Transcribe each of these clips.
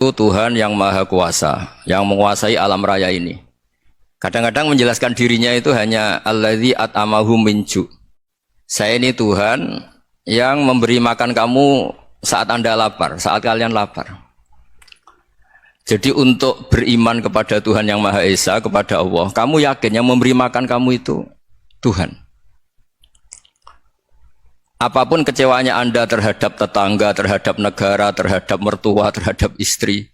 Itu Tuhan yang Maha Kuasa, yang menguasai alam raya ini. Kadang-kadang menjelaskan dirinya itu hanya alladzi at'amahum min ju'. Saya ini Tuhan yang memberi makan kamu saat Anda lapar, saat kalian lapar. Jadi untuk beriman kepada Tuhan yang Maha Esa, kepada Allah, kamu yakin yang memberi makan kamu itu Tuhan. Apapun kecewanya Anda terhadap tetangga, terhadap negara, terhadap mertua, terhadap istri,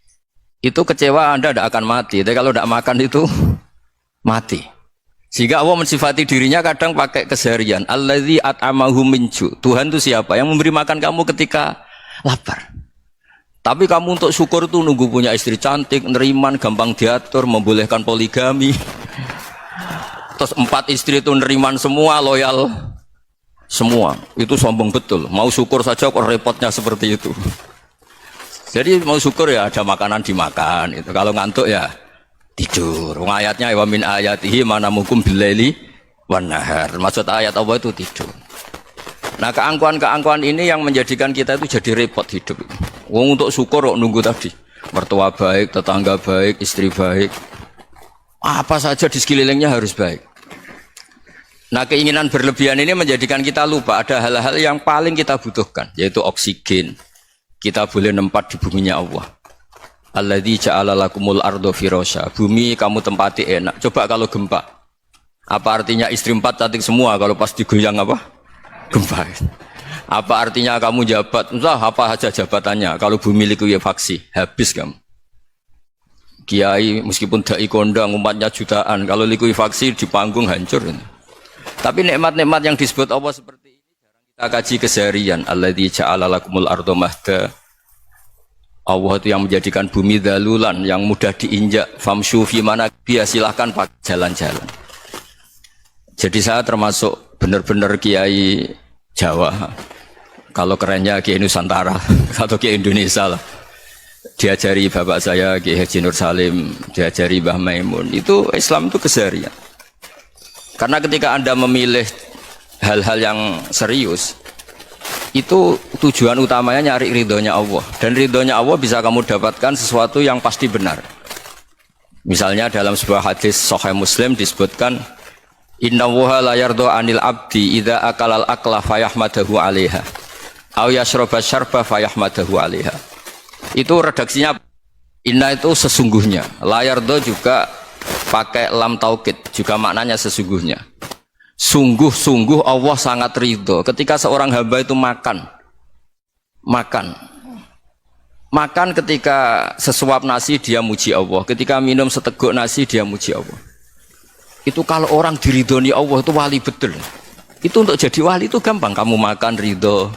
itu kecewa Anda tidak akan mati. Tapi kalau tidak makan itu mati. Sehingga Allah mensifati dirinya kadang pakai keseharian. Alladzi at'amahum min ju'. Tuhan itu siapa? Yang memberi makan kamu ketika lapar. Tapi kamu untuk syukur itu nunggu punya istri cantik, neriman, gampang diatur, membolehkan poligami. Terus 4 istri itu neriman semua, loyal semua. Itu sombong betul. Mau syukur saja kok repotnya seperti itu. Jadi mau syukur ya ada makanan dimakan. Itu kalau ngantuk ya tidur. Ayatnya wa min ayatihi manamukum billaili wan nahar. Maksud ayat Allah itu tidur. Nah, keangkuhan-keangkuhan ini yang menjadikan kita itu jadi repot hidup. Wong untuk syukur kok nunggu tadi. Mertua baik, tetangga baik, istri baik. Apa saja di sekelilingnya harus baik. Nah, keinginan berlebihan ini menjadikan kita lupa ada hal-hal yang paling kita butuhkan, yaitu oksigen. Kita boleh nempat di buminya Allah. Alladzi ja'ala lakumul ardo firasya. Bumi kamu tempati enak. Coba kalau gempa. Apa artinya istri 4 cantik semua kalau pas digoyang apa? Gempa. Apa artinya kamu jabat? Entah apa saja jabatannya. Kalau bumi likuifaksi, habis kamu. Kiai meskipun dai kondang umatnya jutaan, kalau likuifaksi di panggung hancur. Tapi nikmat-nikmat yang disebut Allah seperti ini jarang kita kaji keseharian. Alladzi ja'ala lakumul ardo mahda. Allah itu yang menjadikan bumi dalulan, yang mudah diinjak. Famshu fi mana biya, silahkan pakai jalan-jalan. Jadi saya termasuk benar-benar kiai Jawa. Kalau kerennya kiai Nusantara atau kiai Indonesia lah. Diajari bapak saya Kiai Haji Nur Salim, diajari Mbah Maimun. Itu Islam itu keseharian. Karena ketika Anda memilih hal-hal yang serius, itu tujuan utamanya nyari ridhonya Allah. Dan ridhonya Allah bisa kamu dapatkan sesuatu yang pasti benar. Misalnya dalam sebuah hadis Sahih Muslim disebutkan, Innallaha la yardha 'anil 'abdi idza akalal akla fayahmadahu 'alaiha aw yashraba syarba fayahmadahu 'alaiha. Itu redaksinya inna itu sesungguhnya. La yardha juga pakai lam taukid, juga maknanya sesungguhnya. Sungguh-sungguh Allah sangat ridho ketika seorang hamba itu makan ketika sesuap nasi dia muji Allah, ketika minum seteguk nasi dia muji Allah. Itu kalau orang diridhoni Allah itu wali betul. Itu untuk jadi wali itu gampang. Kamu makan ridho,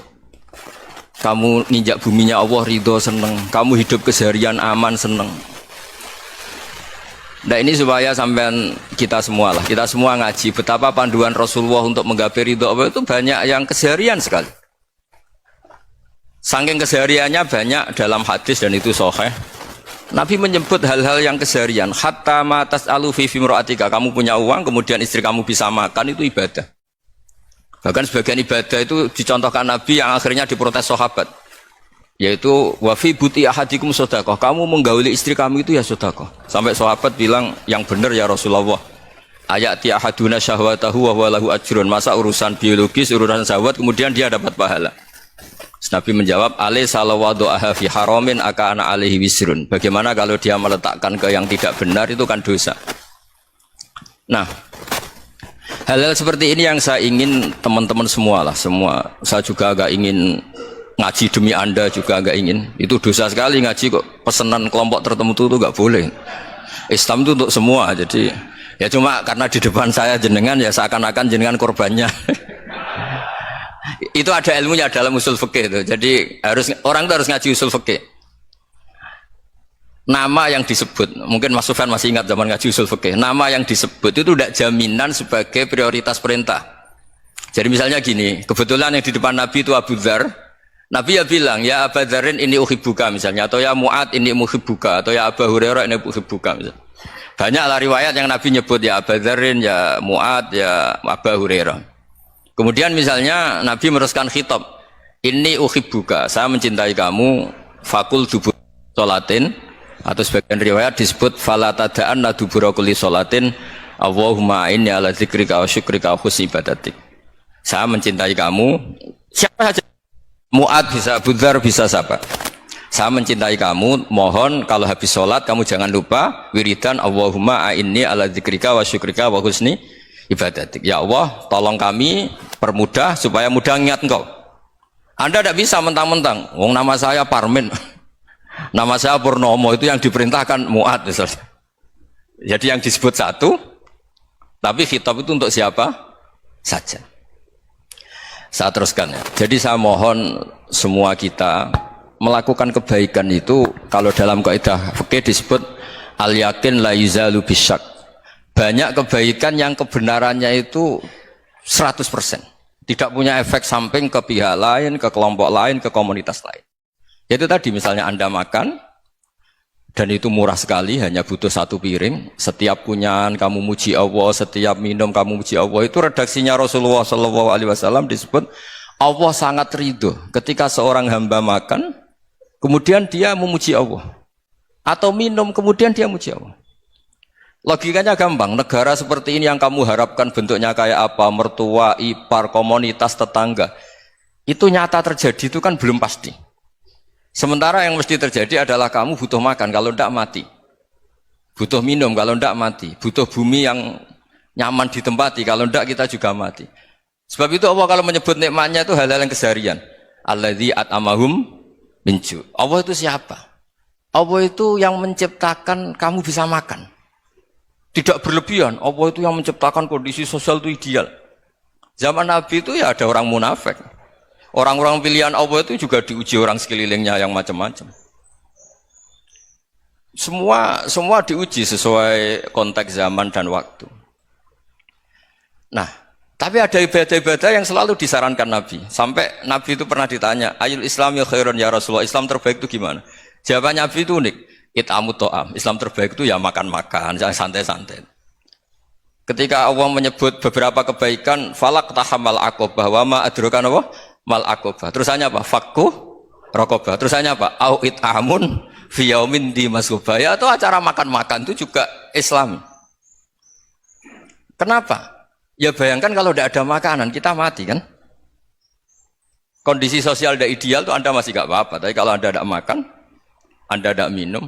kamu nginjak buminya Allah ridho seneng, kamu hidup keseharian aman seneng. Nah, ini supaya sampean kita semua ngaji betapa panduan Rasulullah untuk menggapai ridho Allah itu banyak yang keseharian sekali. Saking kesehariannya banyak dalam hadis dan itu sahih. Nabi menyebut hal-hal yang keseharian. Hatta ma tas'alu fi fimra'atika. Kamu punya uang kemudian istri kamu bisa makan, itu ibadah. Bahkan sebagian ibadah itu dicontohkan Nabi yang akhirnya diprotes sahabat. Yaitu wafi buti ahadikum sodakoh, kamu menggauli istri kamu itu ya sodakoh. Sampai sahabat bilang yang benar ya Rasulullah. Ayati ahaduna syahwatahu wa huwa lahu ajrun. Masa urusan biologis, urusan syahwat kemudian dia dapat pahala. Nabi menjawab, alaysa lawadu'aha fi haramin akana alaihi wisrun. Bagaimana kalau dia meletakkan ke yang tidak benar, itu kan dosa. Nah, hal-hal seperti ini yang saya ingin teman-teman semua lah, semua. Saya juga agak ingin ngaji demi Anda juga agak ingin. Itu dosa sekali ngaji kok pesanan kelompok tertentu itu enggak boleh. Islam itu untuk semua. Jadi ya cuma karena di depan saya jenengan ya seakan-akan jenengan korbannya. Itu ada ilmunya dalam usul fikih itu. Jadi orang itu harus ngaji usul fikih. Nama yang disebut, mungkin Mas Sufyan masih ingat zaman ngaji usul fikih. Nama yang disebut itu tidak jaminan sebagai prioritas perintah. Jadi misalnya gini, kebetulan yang di depan Nabi itu Abu Dzar. Nabi ya bilang, ya Abu Dzarin ini uhibbuka misalnya, atau ya Mu'ad ini muhibbuka, atau ya Abu Hurairah ini uhibbuka misalnya. Banyaklah riwayat yang Nabi nyebut ya Abu Dzarin, ya Mu'ad, ya Abu Hurairah. Kemudian misalnya Nabi meneruskan khitab, ini uhibbuka, saya mencintai kamu, fakul dubu. sholatin, atau sebagian riwayat disebut fala tada'anna dubura kulli sholatin Allahumma inni ala dzikrika wa syukrika wa husni ibadatik. Saya mencintai kamu, siapa saja, Mu'ad bisa, Budhar bisa, siapa. Saya mencintai kamu, mohon kalau habis sholat kamu jangan lupa wiridan Allahumma inni ala dzikrika wa syukrika wa husni ibadatik. Ya Allah, tolong kami permudah supaya mudah ingat engkau. Anda tidak bisa mentang-mentang, wong nama saya Parmin, nama saya Purnomo, itu yang diperintahkan Mu'ad misalnya. Jadi yang disebut satu, tapi khitab itu untuk siapa saja. Saya teruskan ya. Jadi saya mohon semua kita melakukan kebaikan itu, kalau dalam kaidah fikih disebut al yakin la yuzalu bisyak. Banyak kebaikan yang kebenarannya itu 100%, tidak punya efek samping ke pihak lain, ke kelompok lain, ke komunitas lain. Itu tadi misalnya Anda makan dan itu murah sekali, hanya butuh satu piring, setiap kunyahan kamu muji Allah, setiap minum kamu muji Allah. Itu redaksinya Rasulullah SAW disebut Allah sangat ridho ketika seorang hamba makan kemudian dia memuji Allah, atau minum kemudian dia muji Allah. Logikanya gampang, negara seperti ini yang kamu harapkan bentuknya kayak apa, mertua, ipar, komunitas, tetangga, itu nyata terjadi itu kan belum pasti. Sementara yang mesti terjadi adalah kamu butuh makan, kalau tidak mati. Butuh minum, kalau tidak mati. Butuh bumi yang nyaman ditempati, kalau tidak kita juga mati. Sebab itu Allah kalau menyebut nikmatnya itu hal-hal yang keseharian. Alladzi at'amahum min ju'. Allah itu siapa? Allah itu yang menciptakan kamu bisa makan. Tidak berlebihan. Allah itu yang menciptakan kondisi sosial itu ideal. Zaman Nabi itu ya ada orang munafik. Orang-orang pilihan Allah itu juga diuji orang sekelilingnya yang macam-macam. Semua diuji sesuai konteks zaman dan waktu. Nah, tapi ada ibadah-ibadah yang selalu disarankan Nabi. Sampai Nabi itu pernah ditanya, ayul Islam ya khairun ya Rasulullah, Islam terbaik itu gimana? Jawabannya Nabi itu unik. It'amut to'am. Islam terbaik itu ya makan-makan, jangan santai-santai. Ketika Allah menyebut beberapa kebaikan, falak tahamal aqobah, wa ma adrokan apa? Mal aqobah. Terusannya apa? Fakku rokobah. Terusannya apa? Au it'amun fi yaumin di masubah. Ya, itu acara makan-makan itu juga Islam. Kenapa? Ya bayangkan kalau tidak ada makanan, kita mati kan? Kondisi sosial tidak ideal itu Anda masih gak apa-apa. Tapi kalau Anda tidak makan, Anda tidak minum,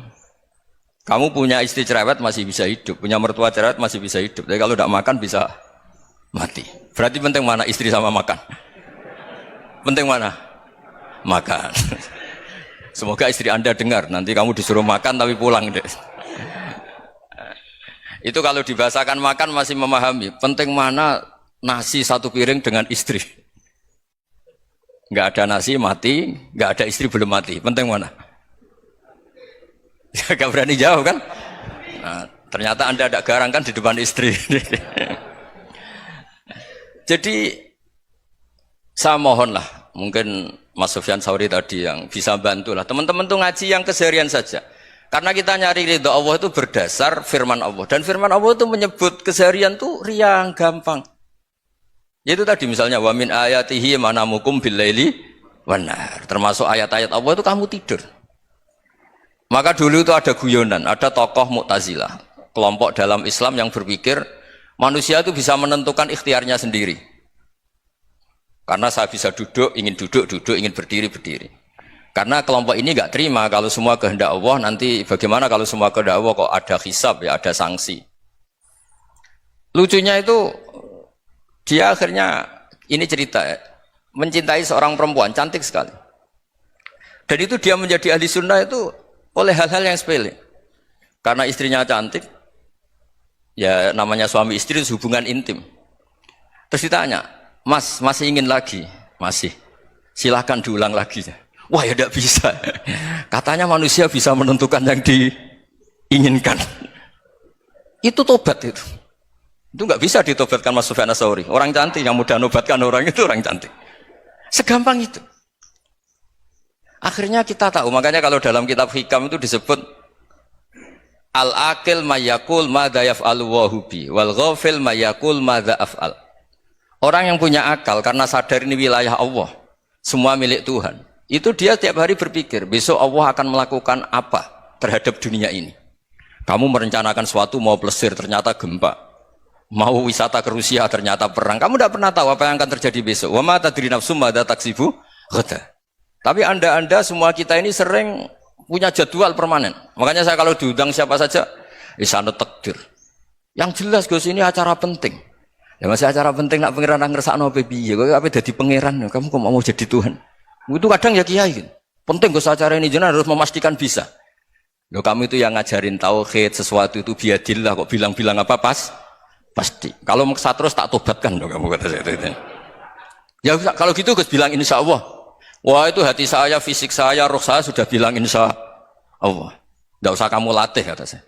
kamu punya istri cerewet masih bisa hidup, punya mertua cerewet masih bisa hidup. Tapi kalau tidak makan bisa mati. Berarti penting mana istri sama makan? Penting mana? Makan. Semoga istri Anda dengar, nanti kamu disuruh makan tapi pulang deh. Itu kalau dibahasakan makan masih memahami. Penting mana nasi satu piring dengan istri. Nggak ada nasi mati, nggak ada istri belum mati. Penting mana? Ya, gak berani jawab kan? Nah, ternyata Anda ada garang kan di depan istri. Jadi saya mohonlah, mungkin Mas Sufyan Sauri tadi yang bisa bantulah. Teman-teman tuh ngaji yang keseharian saja. Karena kita nyari ridho Allah itu berdasar firman Allah. Dan firman Allah itu menyebut keseharian tuh riang, gampang. Yaitu tadi misalnya wa min ayatihi manamukum billaili wanar. Termasuk ayat-ayat Allah itu kamu tidur. Maka dulu itu ada guyonan, ada tokoh Mu'tazilah, kelompok dalam Islam yang berpikir manusia itu bisa menentukan ikhtiarnya sendiri. Karena saya bisa duduk, ingin berdiri, berdiri. Karena kelompok ini nggak terima kalau semua kehendak Allah, nanti bagaimana kalau semua kehendak Allah kok ada hisab, ya ada sanksi. Lucunya itu dia akhirnya, ini cerita ya, mencintai seorang perempuan cantik sekali. Dan itu dia menjadi ahli sunnah itu oleh hal-hal yang sepele. Karena istrinya cantik, ya namanya suami istri hubungan intim. Terus ditanya, Mas, masih ingin lagi? Masih. Silahkan diulang lagi. Wah ya tidak bisa. Katanya manusia bisa menentukan yang diinginkan. Itu tobat itu. Itu nggak bisa ditobatkan Mas Sufyan Ats-Tsauri. Orang cantik yang mudah nobatkan orang itu orang cantik. Segampang itu. Akhirnya kita tahu, makanya kalau dalam kitab Hikam itu disebut al-aqil mayakul madza yaf'alu wa hubi wal ghafil mayakul madza af'al. Orang yang punya akal karena sadar ini wilayah Allah, semua milik Tuhan, Itu dia tiap hari berpikir, besok Allah akan melakukan apa terhadap dunia ini. Kamu merencanakan suatu mau plesir, ternyata gempa. Mau wisata ke Rusia, ternyata perang. Kamu tidak pernah tahu apa yang akan terjadi besok. Wa ma tadri nafsum madza taksibu ghadan. Tapi anda semua kita ini sering punya jadwal permanen. Makanya saya kalau diundang siapa saja, isana takdir. Yang jelas Gus ini acara penting. Ya masih acara penting nak pangeran ngersakno apa piye? Kok ape dadi pangeran? Kamu kok mau jadi Tuhan? Itu kadang ya kiai gitu. Penting Gus acara ini jenengan harus memastikan bisa. Loh kamu itu yang ngajarin tauhid sesuatu itu biadillah kok bilang-bilang apa pasti. Kalau maksa terus tak tobatkan loh kamu kata saya itu. Ya kalau gitu Gus bilang insya Allah. Wah itu hati saya, fisik saya, roh saya sudah bilang insya Allah. Tidak usah kamu latih kata saya.